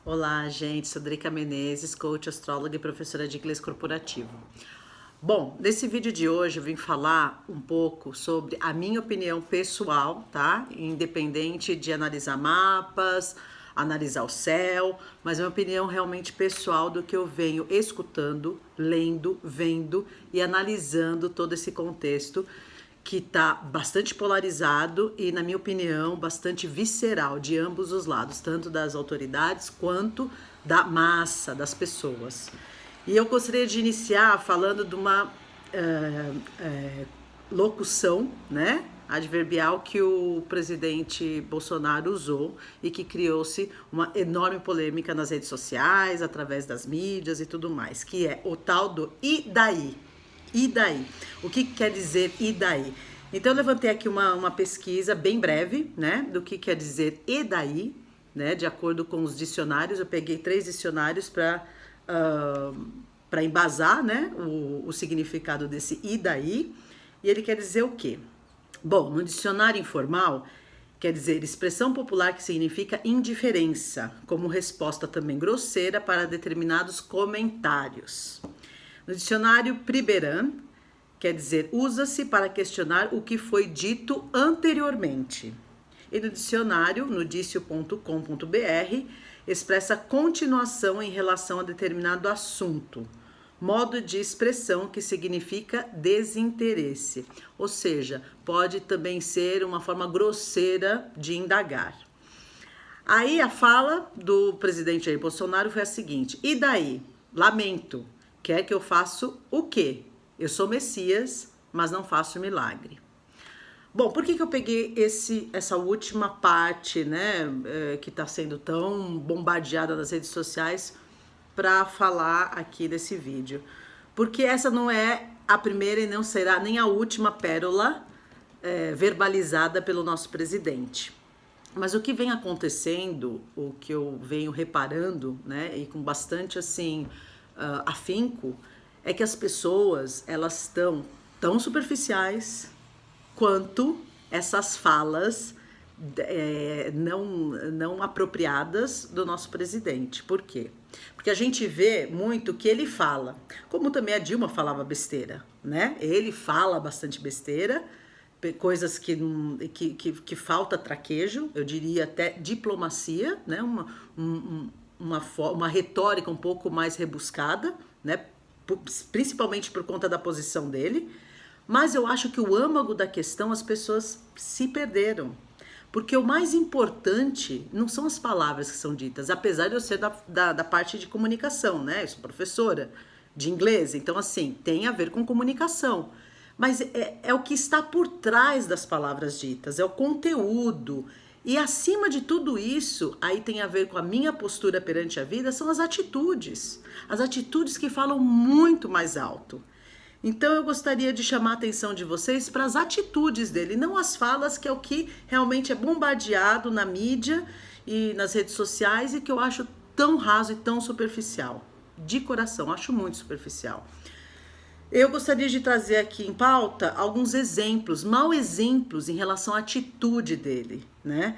Olá, gente, sou Drica Menezes, coach, astróloga e professora de inglês corporativo. Bom, nesse vídeo de hoje eu vim falar um pouco sobre a minha opinião pessoal, tá? Independente de analisar mapas, analisar o céu, mas é uma opinião realmente pessoal do que eu venho escutando, lendo, vendo e analisando todo esse contexto que está bastante polarizado e, na minha opinião, bastante visceral de ambos os lados, tanto das autoridades quanto da massa, das pessoas. E eu gostaria de iniciar falando de uma locução, né, adverbial que o presidente Bolsonaro usou e que criou-se uma enorme polêmica nas redes sociais, através das mídias e tudo mais, que é o tal do "e daí?". E daí? O que quer dizer e daí? Então eu levantei aqui uma pesquisa bem breve, né, do que quer dizer e daí, né, de acordo com os dicionários. Eu peguei 3 dicionários para embasar, né, o significado desse e daí. E ele quer dizer o quê? Bom, no dicionário informal, quer dizer expressão popular que significa indiferença, como resposta também grosseira para determinados comentários. No dicionário Priberan, quer dizer, usa-se para questionar o que foi dito anteriormente. E no dicionário, no dicio.com.br, expressa continuação em relação a determinado assunto. Modo de expressão que significa desinteresse. Ou seja, pode também ser uma forma grosseira de indagar. Aí a fala do presidente Jair Bolsonaro foi a seguinte: e daí? Lamento. Quer que eu faça o quê? Eu sou Messias, mas não faço milagre. Bom, por que eu peguei essa última parte, né, que está sendo tão bombardeada nas redes sociais, para falar aqui desse vídeo? Porque essa não é a primeira e não será nem a última pérola verbalizada pelo nosso presidente. Mas o que vem acontecendo, o que eu venho reparando, né, e com bastante assim afinco, é que as pessoas, elas estão tão superficiais quanto essas falas não apropriadas do nosso presidente. Por quê? Porque a gente vê muito que ele fala, como também a Dilma falava besteira, né? Ele fala bastante besteira, coisas que falta traquejo, eu diria até diplomacia, né? Uma retórica um pouco mais rebuscada, né? Principalmente por conta da posição dele. Mas eu acho que o âmago da questão, as pessoas se perderam. Porque o mais importante não são as palavras que são ditas, apesar de eu ser da parte de comunicação, né? Eu sou professora de inglês, então assim, tem a ver com comunicação. Mas é o que está por trás das palavras ditas, é o conteúdo. E acima de tudo isso, aí tem a ver com a minha postura perante a vida, são as atitudes. As atitudes que falam muito mais alto. Então eu gostaria de chamar a atenção de vocês para as atitudes dele, não as falas, que é o que realmente é bombardeado na mídia e nas redes sociais e que eu acho tão raso e tão superficial. De coração, acho muito superficial. Eu gostaria de trazer aqui em pauta alguns exemplos, mau exemplos em relação à atitude dele, né?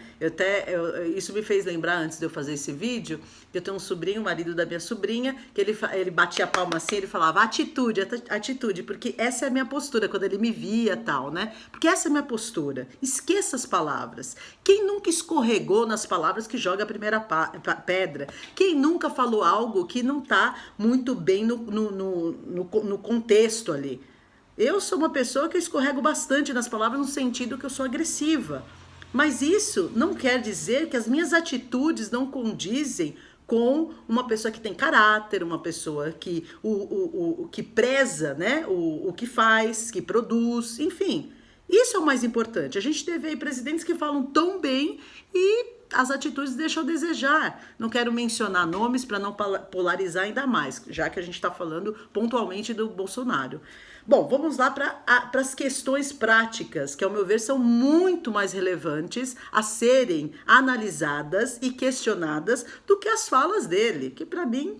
Isso me fez lembrar, antes de eu fazer esse vídeo, que eu tenho um sobrinho, o marido da minha sobrinha, que ele batia a palma assim, ele falava atitude, atitude, porque essa é a minha postura, quando ele me via tal, né? Porque essa é a minha postura. Esqueça as palavras. Quem nunca escorregou nas palavras que joga a primeira pedra? Quem nunca falou algo que não tá muito bem no contexto ali? Eu sou uma pessoa que eu escorrego bastante nas palavras no sentido que eu sou agressiva. Mas isso não quer dizer que as minhas atitudes não condizem com uma pessoa que tem caráter, uma pessoa que que preza, né, o que faz, que produz, enfim. Isso é o mais importante. A gente teve aí presidentes que falam tão bem e as atitudes deixam a desejar. Não quero mencionar nomes para não polarizar ainda mais, já que a gente está falando pontualmente do Bolsonaro. Bom, vamos lá para as questões práticas, que ao meu ver são muito mais relevantes a serem analisadas e questionadas do que as falas dele, que para mim,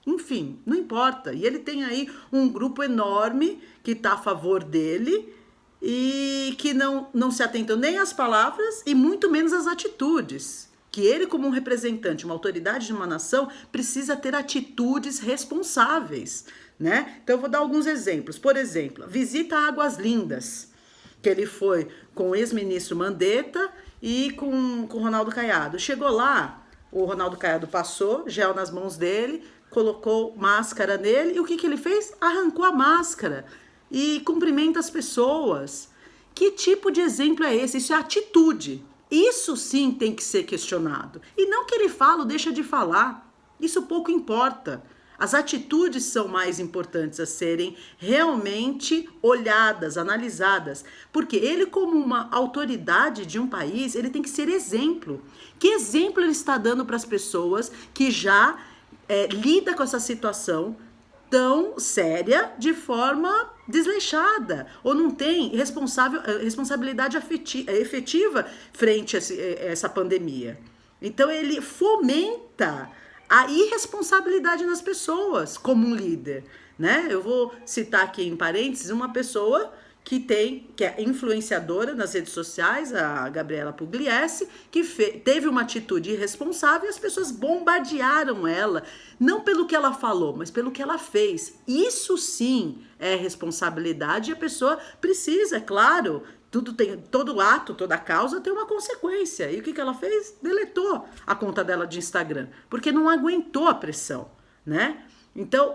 enfim, não importa. E ele tem aí um grupo enorme que está a favor dele e que não se atentam nem às palavras e muito menos às atitudes, que ele, como um representante, uma autoridade de uma nação, precisa ter atitudes responsáveis, né? Então eu vou dar alguns exemplos. Por exemplo, visita a Águas Lindas, que ele foi com o ex-ministro Mandetta e com o Ronaldo Caiado. Chegou lá, o Ronaldo Caiado passou, gel nas mãos dele, colocou máscara nele, e o que ele fez? Arrancou a máscara e cumprimenta as pessoas. Que tipo de exemplo é esse? Isso é atitude. Isso sim tem que ser questionado. E não que ele fala ou deixa de falar. Isso pouco importa. As atitudes são mais importantes a serem realmente olhadas, analisadas. Porque ele, como uma autoridade de um país, ele tem que ser exemplo. Que exemplo ele está dando para as pessoas que já lida com essa situação tão séria de forma desleixada, ou não tem responsabilidade efetiva frente a essa pandemia. Então ele fomenta a irresponsabilidade nas pessoas como um líder, né? Eu vou citar aqui em parênteses uma pessoa que é influenciadora nas redes sociais, a Gabriela Pugliese, que teve uma atitude irresponsável e as pessoas bombardearam ela, não pelo que ela falou, mas pelo que ela fez. Isso sim é responsabilidade e a pessoa precisa, é claro, todo ato, toda causa tem uma consequência. E o que ela fez? Deletou a conta dela de Instagram, porque não aguentou a pressão, né? Então,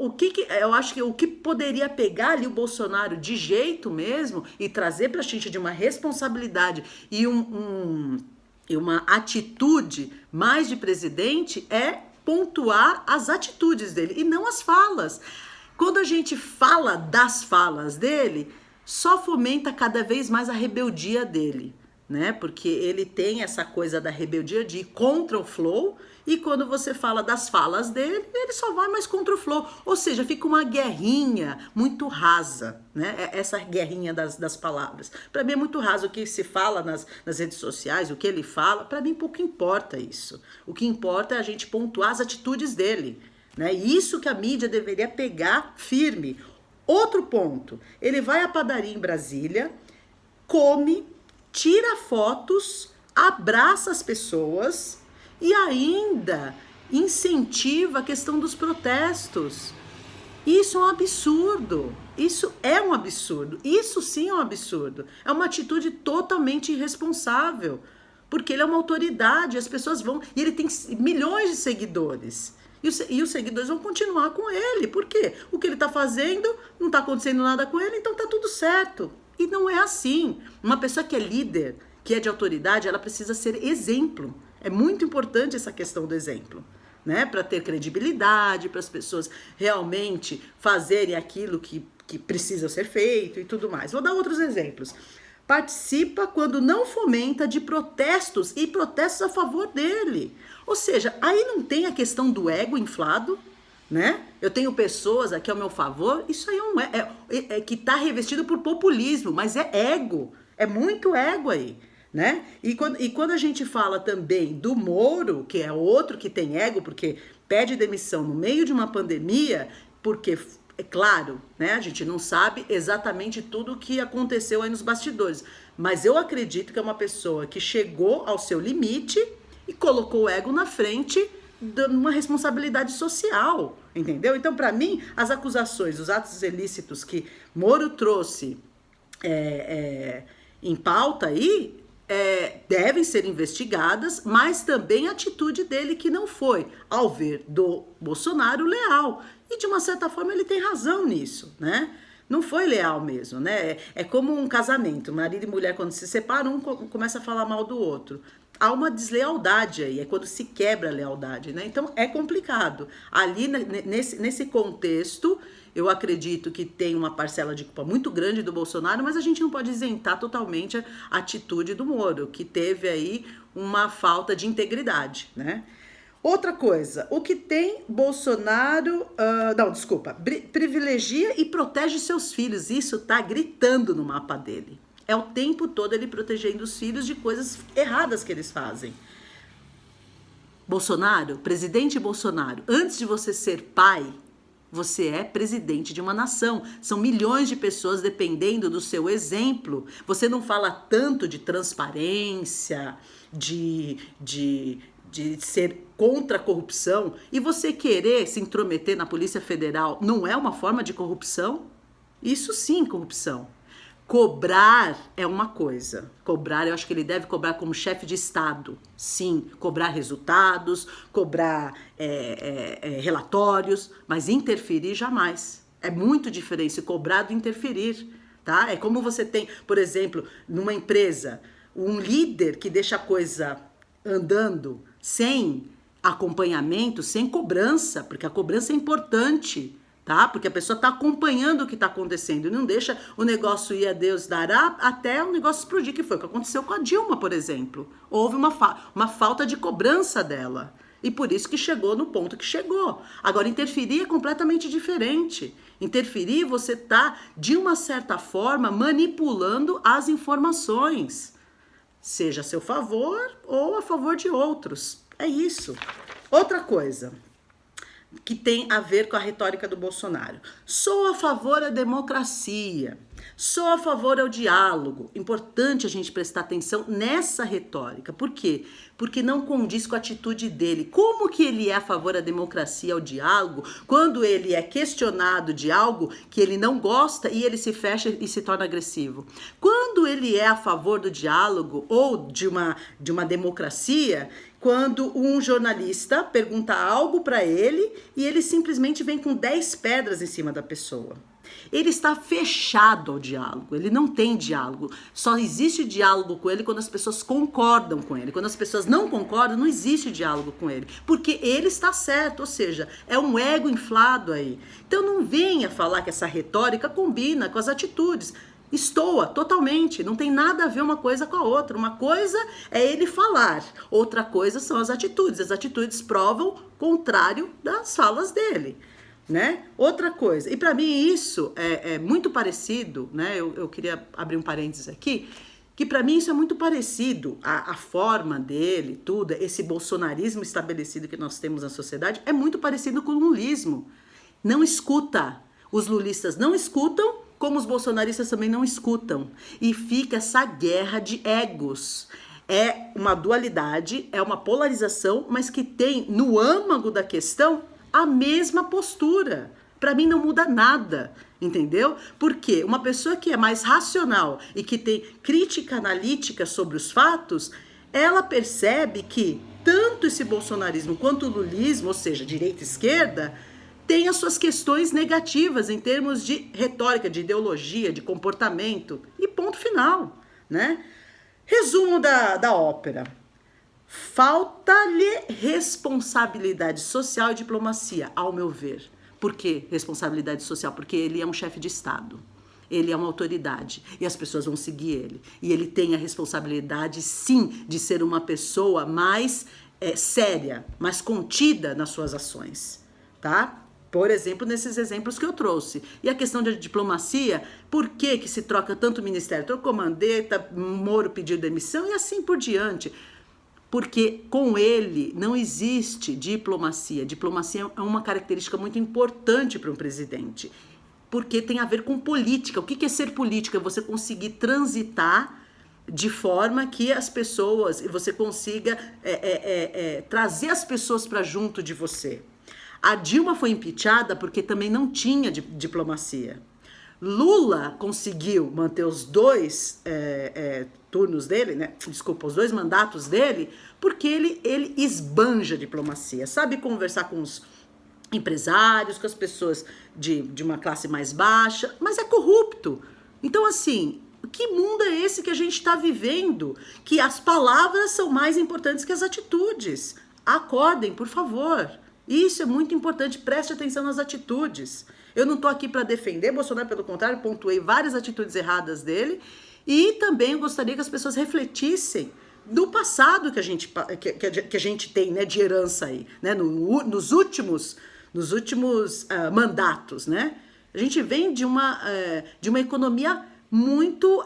eu acho que o que poderia pegar ali o Bolsonaro de jeito mesmo e trazer para a gente de uma responsabilidade e uma atitude mais de presidente é pontuar as atitudes dele e não as falas. Quando a gente fala das falas dele, só fomenta cada vez mais a rebeldia dele, né? Porque ele tem essa coisa da rebeldia de ir contra o flow. E quando você fala das falas dele, ele só vai mais contra o flow. Ou seja, fica uma guerrinha muito rasa, né? Essa guerrinha das palavras. Para mim é muito raso o que se fala nas redes sociais, o que ele fala. Para mim pouco importa isso. O que importa é a gente pontuar as atitudes dele, né? Isso que a mídia deveria pegar firme. Outro ponto, ele vai à padaria em Brasília, come, tira fotos, abraça as pessoas e ainda incentiva a questão dos protestos. Isso é um absurdo. Isso é um absurdo. Isso sim é um absurdo. É uma atitude totalmente irresponsável. Porque ele é uma autoridade, as pessoas vão... E ele tem milhões de seguidores. E os seguidores vão continuar com ele. Por quê? O que ele está fazendo, não está acontecendo nada com ele, então está tudo certo. E não é assim. Uma pessoa que é líder, que é de autoridade, ela precisa ser exemplo. É muito importante essa questão do exemplo, né? Para ter credibilidade, para as pessoas realmente fazerem aquilo que precisa ser feito e tudo mais. Vou dar outros exemplos. Participa quando não fomenta de protestos e protestos a favor dele. Ou seja, aí não tem a questão do ego inflado, né? Eu tenho pessoas aqui ao meu favor, isso aí é que está revestido por populismo, mas é ego, é muito ego aí. Né? E quando a gente fala também do Moro, que é outro que tem ego, porque pede demissão no meio de uma pandemia, porque, é claro, né, a gente não sabe exatamente tudo o que aconteceu aí nos bastidores, mas eu acredito que é uma pessoa que chegou ao seu limite e colocou o ego na frente de uma responsabilidade social, entendeu? Então, para mim, as acusações, os atos ilícitos que Moro trouxe em pauta aí, devem ser investigadas, mas também a atitude dele que não foi, ao ver do Bolsonaro, leal. E de uma certa forma ele tem razão nisso, né? Não foi leal mesmo, né? É como um casamento, marido e mulher quando se separam, um começa a falar mal do outro. Há uma deslealdade aí, é quando se quebra a lealdade, né? Então é complicado. Ali, nesse contexto, eu acredito que tem uma parcela de culpa muito grande do Bolsonaro, mas a gente não pode isentar totalmente a atitude do Moro, que teve aí uma falta de integridade, né? Outra coisa, o que tem Bolsonaro... privilegia e protege seus filhos. Isso tá gritando no mapa dele. É o tempo todo ele protegendo os filhos de coisas erradas que eles fazem. Bolsonaro, presidente Bolsonaro, antes de você ser pai, você é presidente de uma nação. São milhões de pessoas dependendo do seu exemplo. Você não fala tanto de transparência, de de ser contra a corrupção, e você querer se intrometer na Polícia Federal não é uma forma de corrupção? Isso sim, corrupção. Cobrar é uma coisa. Cobrar, eu acho que ele deve cobrar como chefe de Estado. Sim, cobrar resultados, cobrar relatórios, mas interferir jamais. É muito diferente se cobrar do interferir, tá? É como você tem, por exemplo, numa empresa, um líder que deixa a coisa andando sem acompanhamento, sem cobrança, porque a cobrança é importante, tá? Porque a pessoa está acompanhando o que está acontecendo e não deixa o negócio ir a Deus dará até o negócio explodir, que foi o que aconteceu com a Dilma, por exemplo. Houve uma falta de cobrança dela e por isso que chegou no ponto que chegou. Agora, interferir é completamente diferente. Interferir, você está, de uma certa forma, manipulando as informações, seja a seu favor ou a favor de outros. É isso. Outra coisa que tem a ver com a retórica do Bolsonaro. Sou a favor da democracia, sou a favor ao diálogo. Importante a gente prestar atenção nessa retórica. Por quê? Porque não condiz com a atitude dele. Como que ele é a favor da democracia, ao diálogo, quando ele é questionado de algo que ele não gosta e ele se fecha e se torna agressivo? Quando ele é a favor do diálogo ou de uma democracia, quando um jornalista pergunta algo para ele e ele simplesmente vem com 10 pedras em cima da pessoa. Ele está fechado ao diálogo, ele não tem diálogo. Só existe diálogo com ele quando as pessoas concordam com ele. Quando as pessoas não concordam, não existe diálogo com ele. Porque ele está certo, ou seja, é um ego inflado aí. Então não venha falar que essa retórica combina com as atitudes. Estoa totalmente, não tem nada a ver uma coisa com a outra. Uma coisa é ele falar, outra coisa são as atitudes. As atitudes provam o contrário das falas dele, né? Outra coisa, e para mim isso é muito parecido, né? Eu queria abrir um parênteses aqui, que para mim isso é muito parecido, a forma dele, tudo, esse bolsonarismo estabelecido que nós temos na sociedade é muito parecido com o lulismo. Não escuta, os lulistas não escutam, como os bolsonaristas também não escutam. E fica essa guerra de egos. É uma dualidade, é uma polarização, mas que tem no âmago da questão a mesma postura. Para mim não muda nada, entendeu? Porque uma pessoa que é mais racional e que tem crítica analítica sobre os fatos, ela percebe que tanto esse bolsonarismo quanto o lulismo, ou seja, direita e esquerda, tem as suas questões negativas em termos de retórica, de ideologia, de comportamento. E ponto final, né? Resumo da ópera. Falta-lhe responsabilidade social e diplomacia, ao meu ver. Por que responsabilidade social? Porque ele é um chefe de Estado. Ele é uma autoridade e as pessoas vão seguir ele. E ele tem a responsabilidade, sim, de ser uma pessoa mais séria, mais contida nas suas ações, tá? Por exemplo, nesses exemplos que eu trouxe. E a questão de diplomacia, por que se troca tanto ministério? Trocou Mandetta, Moro pediu demissão e assim por diante. Porque com ele não existe diplomacia. Diplomacia é uma característica muito importante para um presidente. Porque tem a ver com política. O que é ser política? É você conseguir transitar de forma que as pessoas, você consiga trazer as pessoas para junto de você. A Dilma foi impeachada porque também não tinha diplomacia. Lula conseguiu manter os dois turnos dele, né? Desculpa, os 2 mandatos dele, porque ele esbanja a diplomacia, sabe conversar com os empresários, com as pessoas de uma classe mais baixa, mas é corrupto. Então, assim, que mundo é esse que a gente está vivendo? Que as palavras são mais importantes que as atitudes. Acordem, por favor. Isso é muito importante, preste atenção nas atitudes. Eu não estou aqui para defender Bolsonaro, pelo contrário, pontuei várias atitudes erradas dele e também eu gostaria que as pessoas refletissem do passado que a gente tem, né, de herança aí, né, nos últimos mandatos, né? A gente vem de uma economia muito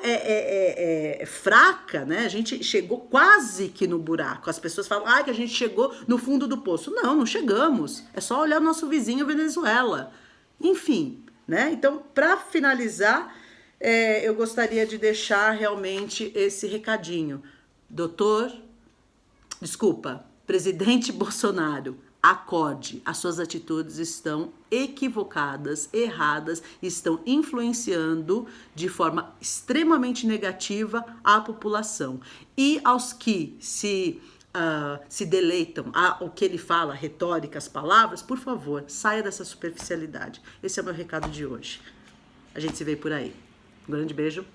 fraca, né? A gente chegou quase que no buraco. As pessoas falam que a gente chegou no fundo do poço. Não, não chegamos. É só olhar o nosso vizinho Venezuela. Enfim, né? Então, para finalizar, eu gostaria de deixar realmente esse recadinho. Presidente Bolsonaro, acorde, as suas atitudes estão equivocadas, erradas, estão influenciando de forma extremamente negativa a população. E aos que se deleitam ao que ele fala, retórica, as palavras, por favor, saia dessa superficialidade. Esse é o meu recado de hoje. A gente se vê por aí. Um grande beijo.